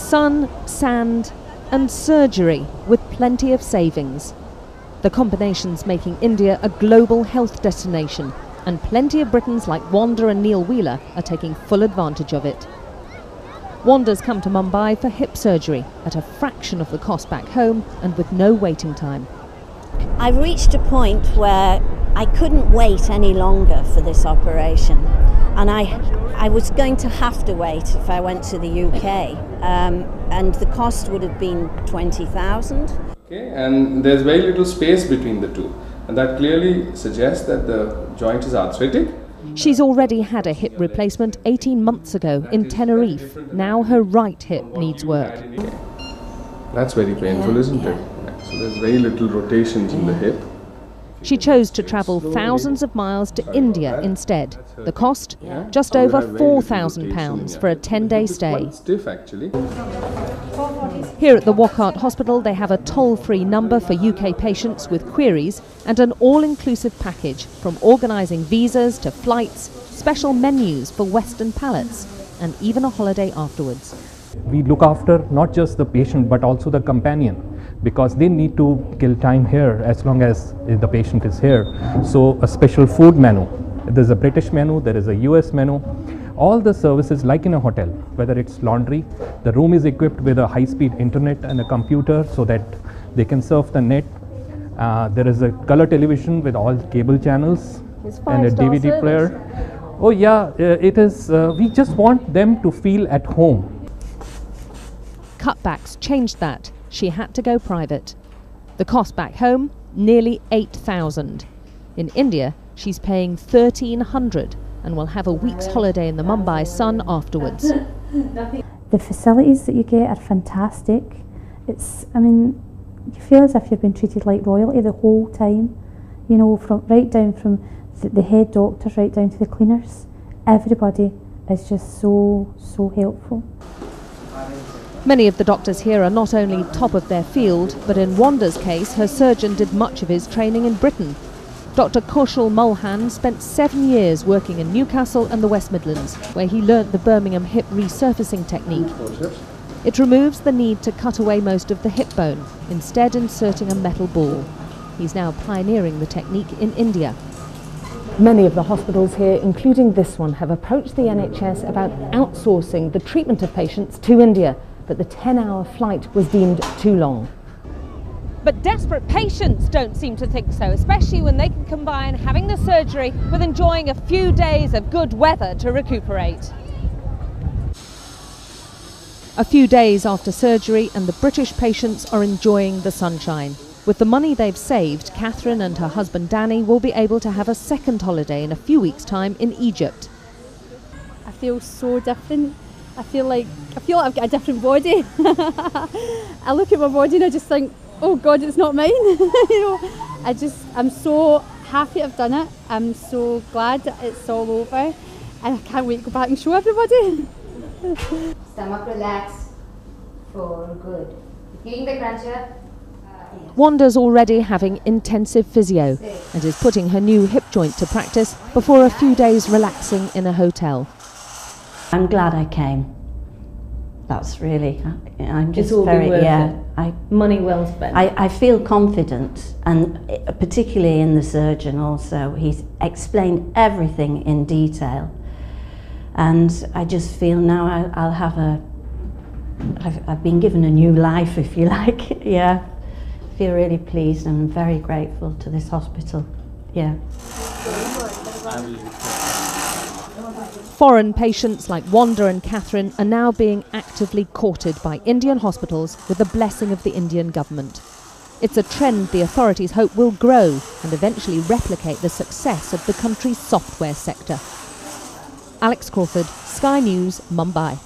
Sun, sand and surgery with plenty of savings. The combination's making India a global health destination, and plenty of Britons like Wanda and Neil Wheeler are taking full advantage of it. Wanda's come to Mumbai for hip surgery at a fraction of the cost back home and with no waiting time. I've reached a point where I couldn't wait any longer for this operation, and I was going to have to wait if I went to the UK, and the cost would have been 20,000. Okay, and there's very little space between the two, and that clearly suggests that the joint is arthritic. She's already had a hip replacement 18 months ago in Tenerife. Now her right hip needs work. That's very painful, isn't it? So there's very little rotations in the hip. She chose to travel thousands of miles to India instead. The cost? Just over £4,000 for a 10-day stay. Stiff, actually. Here at the Wockhardt Hospital, they have a toll-free number for UK patients with queries and an all-inclusive package, from organising visas to flights, special menus for Western palates, and even a holiday afterwards. We look after not just the patient but also the companion, because they need to kill time here as long as the patient is here. So a special food menu. There's a British menu, there is a US menu. All the services like in a hotel, whether it's laundry, the room is equipped with a high-speed internet and a computer so that they can surf the net. There is a color television with all cable channels and a DVD player. Oh yeah, it is. We just want them to feel at home. Cutbacks changed that. She had to go private. The cost back home, nearly 8,000. In India, she's paying 1,300 and will have a week's holiday in the Mumbai sun afterwards. The facilities that you get are fantastic. You feel as if you've been treated like royalty the whole time. You know, right down from the head doctors right down to the cleaners. Everybody is just so helpful. Many of the doctors here are not only top of their field, but in Wanda's case, her surgeon did much of his training in Britain. Dr. Kaushal Mulhan spent 7 years working in Newcastle and the West Midlands, where he learnt the Birmingham hip resurfacing technique. It removes the need to cut away most of the hip bone, instead inserting a metal ball. He's now pioneering the technique in India. Many of the hospitals here, including this one, have approached the NHS about outsourcing the treatment of patients to India, but the 10-hour flight was deemed too long. But desperate patients don't seem to think so, especially when they can combine having the surgery with enjoying a few days of good weather to recuperate. A few days after surgery and the British patients are enjoying the sunshine. With the money they've saved, Catherine and her husband Danny will be able to have a second holiday in a few weeks' time in Egypt. I feel so different. I feel like I've got a different body. I look at my body and I just think, oh God, it's not mine. I'm so happy I've done it. I'm so glad that it's all over, and I can't wait to go back and show everybody. Stomach relaxed for good. Feeling the cruncher? Yes. Wanda's already having intensive physio and is putting her new hip joint to practice before a few days relaxing in a hotel. I'm glad I came. That's really, I'm just It's all very, been worth yeah. it. Money well spent. I feel confident, and particularly in the surgeon also. He's explained everything in detail. And I just feel now I'll have I've been given a new life, if you like. Yeah, I feel really pleased and very grateful to this hospital. Yeah. Foreign patients like Wanda and Catherine are now being actively courted by Indian hospitals with the blessing of the Indian government. It's a trend the authorities hope will grow and eventually replicate the success of the country's software sector. Alex Crawford, Sky News, Mumbai.